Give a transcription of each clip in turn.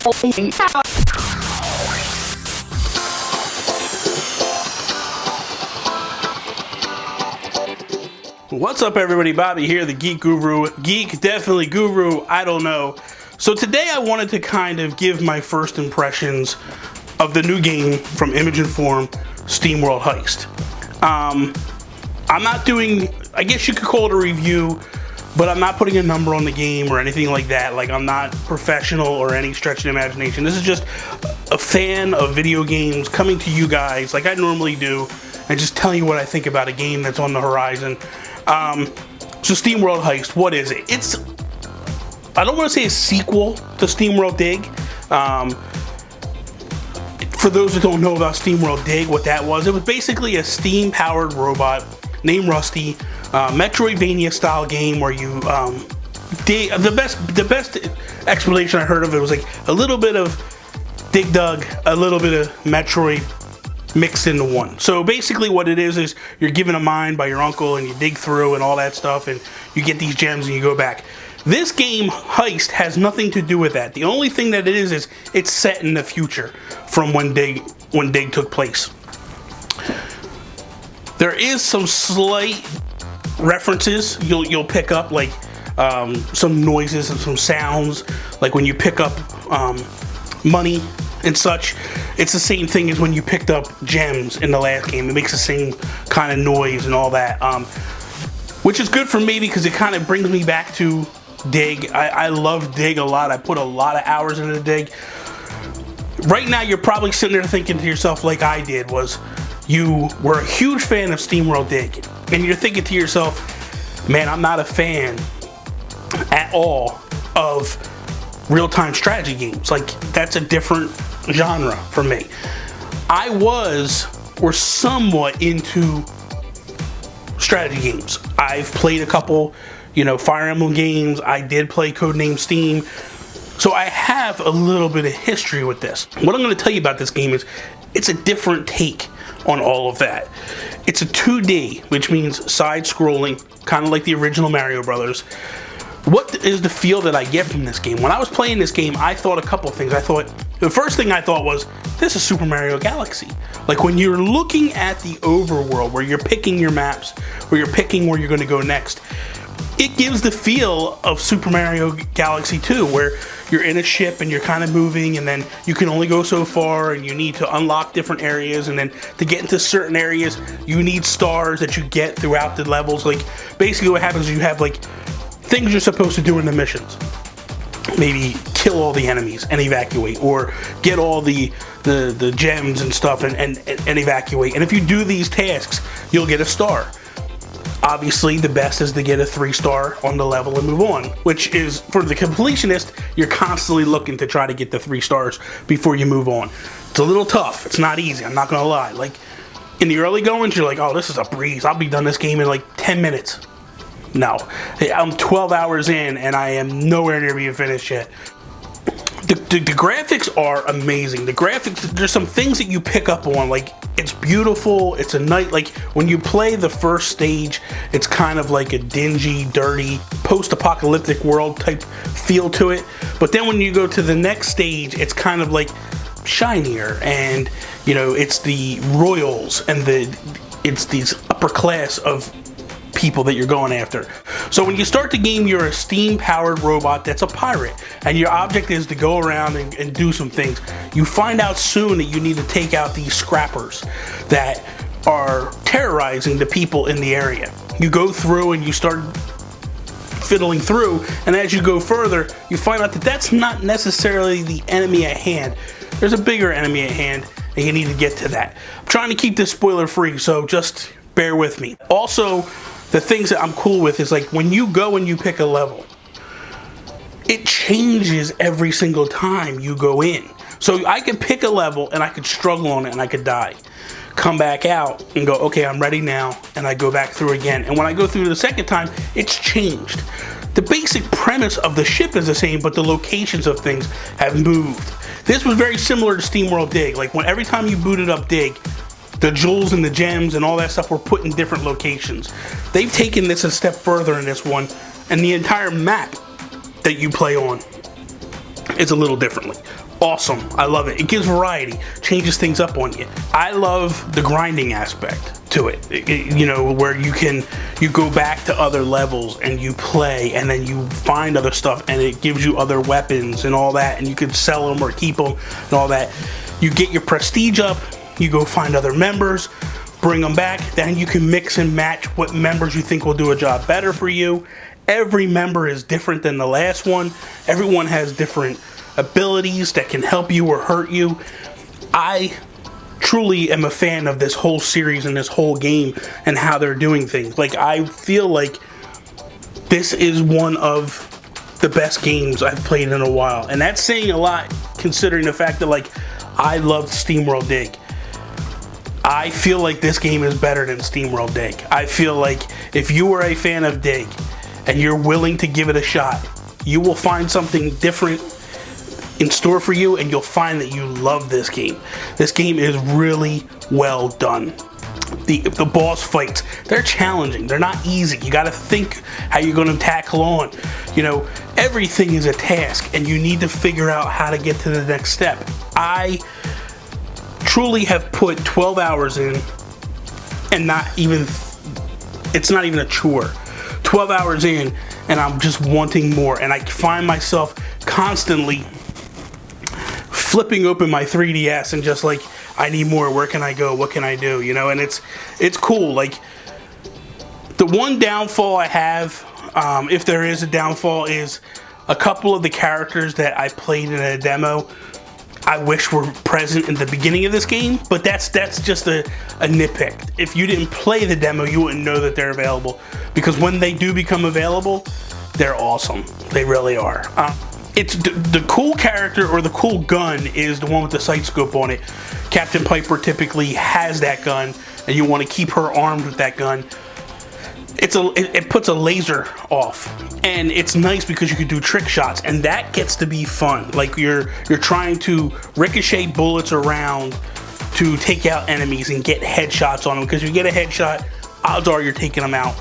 What's up, everybody? Bobby here, the Geek Guru. Geek, definitely Guru, I don't know. So today I wanted to kind of give my first impressions of the new game from Image and Form, Steam World Heist. I'm not doing, I guess you could call it a review, but I'm not putting a number on the game or anything like that. Like, I'm not professional or any stretch of the imagination. This is just a fan of video games coming to you guys like I normally do and just telling you what I think about a game that's on the horizon. So Steam World Heist, what is it? It's, I don't want to say a sequel to Steam World Dig. For those that don't know about Steam World Dig, what that was, it was basically a Steam-powered robot named Rusty, Metroidvania style game where you dig. The best explanation I heard of it was like a little bit of Dig Dug, a little bit of Metroid mixed into one. So basically what it is you're given a mine by your uncle and you dig through and all that stuff and you get these gems and you go back. This game, Heist, has nothing to do with that. The only thing that it is it's set in the future from when Dig took place. There is some slight references you'll pick up, like some noises and some sounds, like when you pick up money and such. It's the same thing as when you picked up gems in the last game. It makes the same kind of noise and all that, which is good for me because it kind of brings me back to Dig. I love Dig a lot. I put a lot of hours into Dig. Right now you're probably sitting there thinking to yourself, like I did, was you were a huge fan of Steam World Dig and you're thinking to yourself, man, I'm not a fan at all of real-time strategy games. Like, that's a different genre for me. I were somewhat into strategy games. I've played a couple, Fire Emblem games. I did play Codename Steam. So I have a little bit of history with this. What I'm going to tell you about this game is it's a different take on all of that. It's a 2D, which means side-scrolling, kind of like the original Mario Brothers. What is the feel that I get from this game? When I was playing this game, I thought a couple things. The first thing I thought was, this is Super Mario Galaxy. Like, when you're looking at the overworld, where you're picking your maps, where you're picking where you're going to go next, it gives the feel of Super Mario Galaxy 2, where you're in a ship and you're kind of moving, and then you can only go so far, and you need to unlock different areas, and then to get into certain areas, you need stars that you get throughout the levels. Like, basically what happens is you have, like, things you're supposed to do in the missions. Maybe kill all the enemies and evacuate, or get all the gems and stuff and evacuate. And if you do these tasks, you'll get a star. Obviously, the best is to get a 3-star on the level and move on, which is, for the completionist, you're constantly looking to try to get the 3 stars before you move on. It's a little tough. It's not easy, I'm not gonna lie. Like, in the early goings, you're like, oh, this is a breeze. I'll be done this game in like 10 minutes. No, I'm 12 hours in and I am nowhere near being finished yet. The graphics are amazing. The graphics, there's some things that you pick up on, like, it's beautiful, it's a night, like, when you play the first stage, it's kind of like a dingy, dirty, post-apocalyptic world type feel to it, but then when you go to the next stage, it's kind of like shinier, and, it's the royals, and it's these upper class of people that you're going after. So when you start the game, you're a steam-powered robot that's a pirate, and your object is to go around and do some things. You find out soon that you need to take out these scrappers that are terrorizing the people in the area. You go through and you start fiddling through, and as you go further, you find out that that's not necessarily the enemy at hand. There's a bigger enemy at hand, and you need to get to that. I'm trying to keep this spoiler-free, so just bear with me. Also, the things that I'm cool with is, like, when you go and you pick a level, it changes every single time you go in. So I could pick a level and I could struggle on it and I could die. Come back out and go, okay, I'm ready now, and I go back through again. And when I go through the second time, it's changed. The basic premise of the ship is the same, but the locations of things have moved. This was very similar to Steam World Dig. Like, when every time you booted up Dig, the jewels and the gems and all that stuff were put in different locations. They've taken this a step further in this one, and the entire map that you play on is a little differently. Awesome. I love it. It gives variety, changes things up on you. I love the grinding aspect to it. You know, where you go back to other levels and you play, and then you find other stuff, and it gives you other weapons and all that, and you can sell them or keep them and all that. You get your prestige up, you go find other members, bring them back, then you can mix and match what members you think will do a job better for you. Every member is different than the last one. Everyone has different abilities that can help you or hurt you. I truly am a fan of this whole series and this whole game and how they're doing things. Like, I feel like this is one of the best games I've played in a while, and that's saying a lot considering the fact that, like, I loved Steam World Dig. I feel like this game is better than Steam World Dig. I feel like if you are a fan of Dig and you're willing to give it a shot, you will find something different in store for you, and you'll find that you love this game. This game is really well done. The boss fights, they're challenging. They're not easy. You got to think how you're going to tackle on. You know, everything is a task, and you need to figure out how to get to the next step. I truly have put 12 hours in, and it's not even a chore. 12 hours in, and I'm just wanting more, and I find myself constantly flipping open my 3DS and just like, I need more. Where can I go? What can I do? You know, and it's cool. Like, the one downfall I have, if there is a downfall, is a couple of the characters that I played in a demo I wish were present in the beginning of this game, but that's just a nitpick. If you didn't play the demo, you wouldn't know that they're available, because when they do become available, they're awesome. They really are. It's the cool character, or the cool gun, is the one with the sight scope on it. Captain Piper typically has that gun, and you want to keep her armed with that gun. It puts a laser off, and it's nice because you can do trick shots, and that gets to be fun. Like, you're trying to ricochet bullets around to take out enemies and get headshots on them, because you get a headshot, odds are you're taking them out.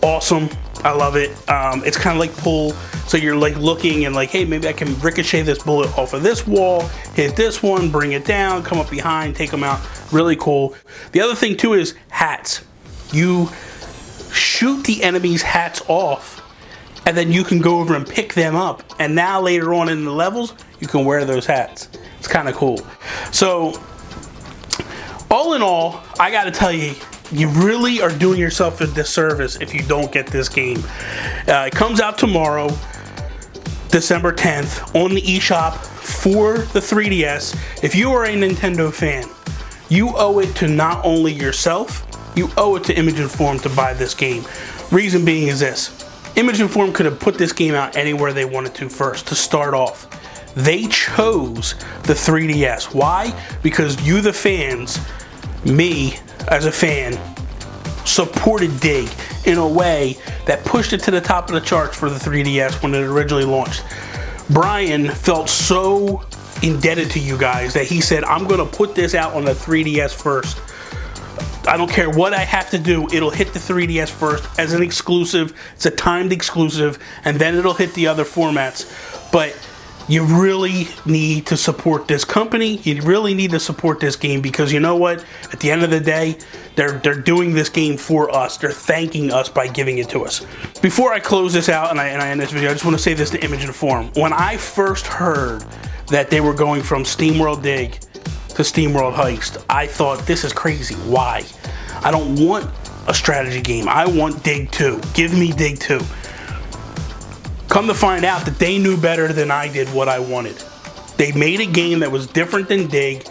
Awesome. I love it. It's kind of like pull, so you're like looking and like, hey, maybe I can ricochet this bullet off of this wall, hit this one, bring it down, come up behind, take them out. Really cool. The other thing too is hats. You shoot the enemy's hats off, and then you can go over and pick them up, and now later on in the levels you can wear those hats. It's kind of cool. So all in all, I gotta tell you, you really are doing yourself a disservice if you don't get this game. It comes out tomorrow, December 10th, on the eShop for the 3DS. If you are a Nintendo fan, you owe it to not only yourself, you owe it to Image Inform to buy this game. Reason being is this: Image Inform could have put this game out anywhere they wanted to first, to start off. They chose the 3DS. Why? Because you, the fans, me as a fan, supported Dig in a way that pushed it to the top of the charts for the 3DS when it originally launched. Brian felt so indebted to you guys that he said, I'm going to put this out on the 3DS first. I don't care what I have to do, it'll hit the 3DS first as an exclusive. It's a timed exclusive, and then it'll hit the other formats. But you really need to support this company. You really need to support this game, because you know what? At the end of the day, they're doing this game for us. They're thanking us by giving it to us. Before I close this out and I end this video, I just want to say this to Image Inform. When I first heard that they were going from Steam World Dig to Steam World Heist, I thought, this is crazy. Why? I don't want a strategy game. I want Dig 2. Give me Dig 2. Come to find out that they knew better than I did what I wanted. They made a game that was different than Dig,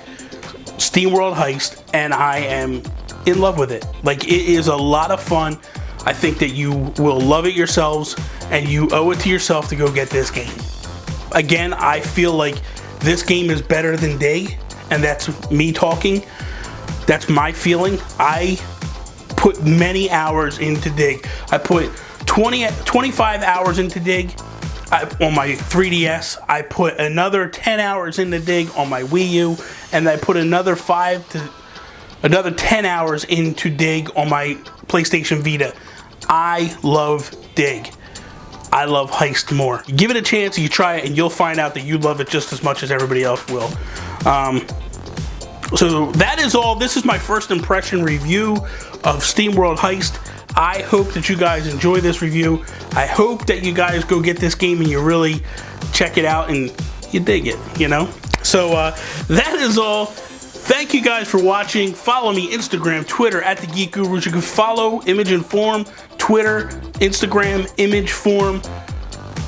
Steam World Heist, and I am in love with it. Like, it is a lot of fun. I think that you will love it yourselves, and you owe it to yourself to go get this game. Again, I feel like this game is better than Dig, and that's me talking. That's my feeling. I put many hours into Dig. I put 25 hours into Dig on my 3DS. I put another 10 hours into Dig on my Wii U, and I put another 10 hours into Dig on my PlayStation Vita. I love Dig. I love Heist more. Give it a chance, you try it, and you'll find out that you love it just as much as everybody else will. So that is all. This is my first impression review of Steam World Heist. I hope that you guys enjoy this review. I hope that you guys go get this game and you really check it out and you dig it, you know? So that is all. Thank you guys for watching. Follow me Instagram, Twitter, at the Geek Gurus. You can follow Image and Form, Twitter, Instagram, Image Form.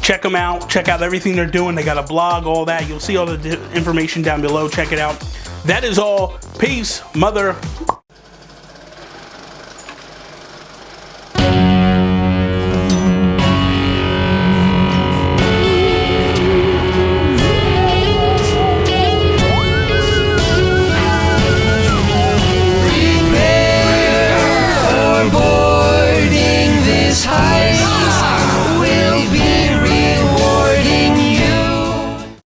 Check them out. Check out everything they're doing. They got a blog, all that. You'll see all the information down below. Check it out. That is all. Peace, mother